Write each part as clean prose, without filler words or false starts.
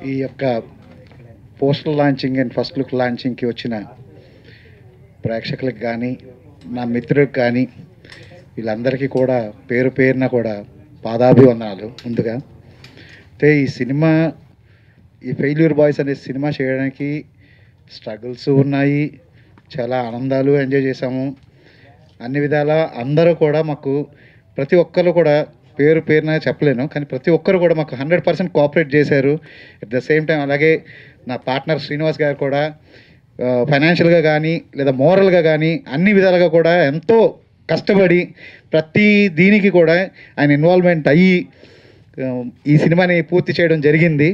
ఈ యొక్క poster launching and first look లాంచింగ్కి వచ్చిన ప్రేక్షకులకు కానీ నా మిత్రులకు కానీ వీళ్ళందరికీ కూడా పేరు పేరున కూడా పాదాభివందనాలు. ముందుగా అయితే ఈ సినిమా ఈ ఫెయిల్యూర్ బాయ్స్ అనే సినిమా చేయడానికి స్ట్రగుల్స్ ఉన్నాయి, చాలా ఆనందాలు ఎంజాయ్ చేసాము. అన్ని విధాల అందరూ కూడా మాకు ప్రతి ఒక్కరు కూడా పేరు పేరున చెప్పలేను, కానీ ప్రతి ఒక్కరు కూడా మాకు 100% కోఆపరేట్ చేశారు. అట్ ద సేమ్ టైం అలాగే నా పార్ట్నర్ శ్రీనివాస్ గారు కూడా ఫైనాన్షియల్గా కానీ లేదా మోరల్గా కానీ అన్ని విధాలుగా కూడా ఎంతో కష్టపడి ప్రతి దీనికి కూడా ఆయన ఇన్వాల్వ్మెంట్ అయ్యి ఈ సినిమాని పూర్తి చేయడం జరిగింది.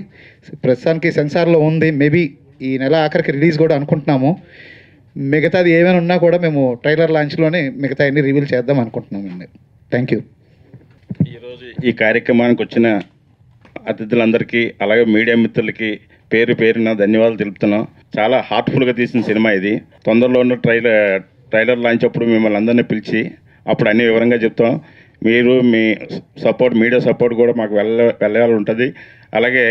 ప్రస్తుతానికి సెన్సార్లో ఉంది, మేబీ ఈ నెల ఆఖరికి రిలీజ్ కూడా అనుకుంటున్నాము. మిగతాది ఏమైనా ఉన్నా కూడా మేము ట్రైలర్ లాంచ్లోనే మిగతా అన్ని రివీల్ చేద్దాం అనుకుంటున్నామండి. Thank you. ఈరోజు ఈ కార్యక్రమానికి వచ్చిన అతిథులందరికీ అలాగే మీడియా మిత్రులకి పేరు పేరున ధన్యవాదాలు తెలుపుతున్నాం. చాలా హార్ట్ఫుల్గా తీసిన సినిమా ఇది. తొందరలోనే ట్రైలర్ లాంచ్ అప్పుడు మిమ్మల్ని అందరినీ పిలిచి అప్పుడు అన్ని వివరంగా చెప్తాం. మీరు మీ సపోర్ట్, మీడియా సపోర్ట్ కూడా మాకు వెళ్ళాలి ఉంటుంది. అలాగే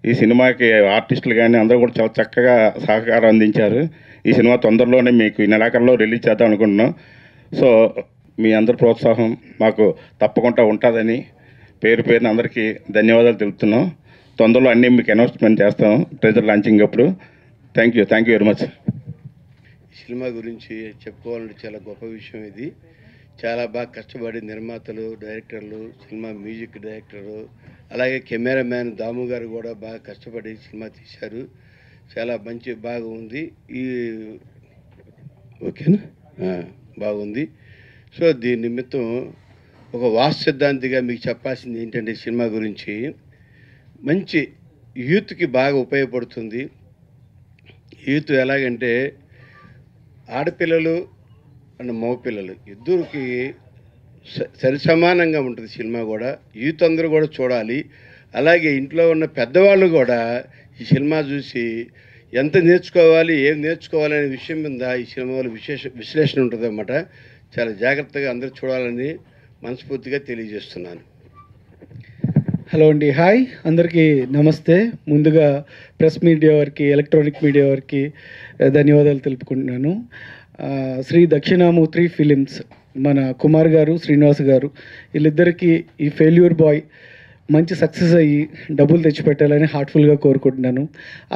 ఈ సినిమాకి ఆర్టిస్టులు కానీ అందరూ కూడా చాలా చక్కగా సహకారం అందించారు. ఈ సినిమా తొందరలోనే మీకు ఈ నెలాఖరులో రిలీజ్ చేద్దాం అనుకుంటున్నాం. సో మీ అందరి ప్రోత్సాహం మాకు తప్పకుండా ఉంటుందని పేరు పేరున అందరికీ ధన్యవాదాలు తెలుపుతున్నాం. తొందరలో అన్నీ మీకు అనౌన్స్మెంట్ చేస్తాం ట్రైలర్ లాంచింగ్ అప్పుడు. Thank you very much. ఈ సినిమా గురించి చెప్పుకోవాలంటే చాలా గొప్ప విషయం ఇది. చాలా బాగా కష్టపడి నిర్మాతలు, డైరెక్టర్లు, సినిమా మ్యూజిక్ డైరెక్టరు, అలాగే కెమెరామ్యాన్ దాము గారు కూడా బాగా కష్టపడి సినిమా తీశారు. చాలా బాగా ఉంది. ఓకేనా, బాగుంది. సో దీని నిమిత్తం ఒక వాస్తు సిద్ధాంతిగా మీకు చెప్పాల్సింది ఏంటంటే సినిమా గురించి మంచి యూత్కి బాగా ఉపయోగపడుతుంది. యూత్ ఎలాగంటే ఆడపిల్లలు అండ్ మగపిల్లలు ఇద్దరికి సరిసమానంగా ఉంటుంది సినిమా కూడా. యూత్ అందరూ కూడా చూడాలి. అలాగే ఇంట్లో ఉన్న పెద్దవాళ్ళు కూడా ఈ సినిమా చూసి ఎంత నేర్చుకోవాలి, ఏం నేర్చుకోవాలి అనే విషయం మీద ఈ సినిమాలో విశ్లేషణ ఉంటుంది అన్నమాట. చాలా జాగ్రత్తగా అందరూ చూడాలని మనస్ఫూర్తిగా తెలియజేస్తున్నాను. హలో అండి, హాయ్ అందరికీ నమస్తే. ముందుగా ప్రెస్ మీడియా వారికి, ఎలక్ట్రానిక్ మీడియా వారికి ధన్యవాదాలు తెలుపుకుంటున్నాను. శ్రీ దక్షిణామూర్తి ఫిలిమ్స్ మన కుమార్ గారు, శ్రీనివాస్ గారు వీళ్ళిద్దరికీ ఈ ఫెయిల్యూర్ బాయ్ మంచి సక్సెస్ అయ్యి డబ్బులు తెచ్చిపెట్టాలని హార్ట్ఫుల్గా కోరుకుంటున్నాను.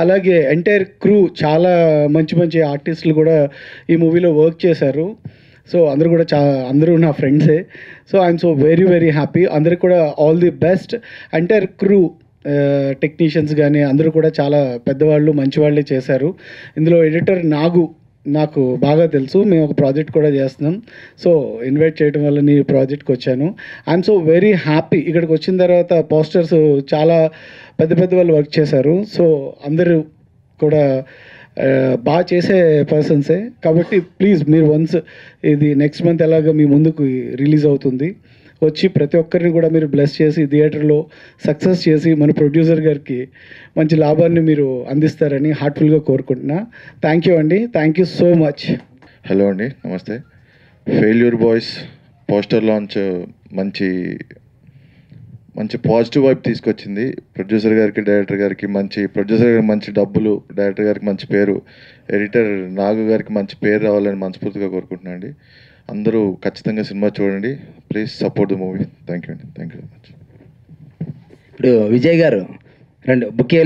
అలాగే ఎంటైర్ క్రూ చాలా మంచి ఆర్టిస్టులు కూడా ఈ మూవీలో వర్క్ చేశారు. సో అందరూ కూడా అందరూ నా ఫ్రెండ్సే. So I'm so very happy. అందరికి కూడా all the best. Entire crew, technicians కానీ అందరూ కూడా చాలా పెద్దవాళ్ళు, మంచివాళ్ళే చేశారు. ఇందులో ఎడిటర్ నాకు బాగా తెలుసు. మేము ఒక ప్రాజెక్ట్ కూడా చేస్తున్నాం. సో ఇన్వైట్ చేయడం వల్ల నీ ప్రాజెక్ట్కి వచ్చాను. I'm so very happy. ఇక్కడికి వచ్చిన తర్వాత పోస్టర్స్ చాలా పెద్ద వాళ్ళు వర్క్ చేశారు. సో అందరూ కూడా బాగా చేసే పర్సన్సే. కాబట్టి ప్లీజ్ మీరు వన్స్ ఇది నెక్స్ట్ మంత్ ఎలాగ మీ ముందుకు రిలీజ్ అవుతుంది, వచ్చి ప్రతి ఒక్కరిని కూడా మీరు బ్లెస్ చేసి థియేటర్లో సక్సెస్ చేసి మన ప్రొడ్యూసర్ గారికి మంచి లాభాన్ని మీరు అందిస్తారని హార్ట్ఫుల్గా కోరుకుంటున్నా. థ్యాంక్ యూ అండి, thank you so much. Hello అండి, నమస్తే. ఫెయిల్యూర్ బాయ్స్ పోస్టర్ లాంచ్ మంచి పాజిటివ్ వైపు తీసుకొచ్చింది. ప్రొడ్యూసర్ గారికి, డైరెక్టర్ గారికి ప్రొడ్యూసర్ గారికి మంచి డబ్బులు, డైరెక్టర్ గారికి మంచి పేరు, ఎడిటర్ నాగు గారికి మంచి పేరు రావాలని మనస్ఫూర్తిగా కోరుకుంటున్నాను అండి. అందరూ ఖచ్చితంగా సినిమా చూడండి. Please support the movie. Thank you అండి, థ్యాంక్ యూ వెరీ మచ్. ఇప్పుడు విజయ్ గారు 2 బుకే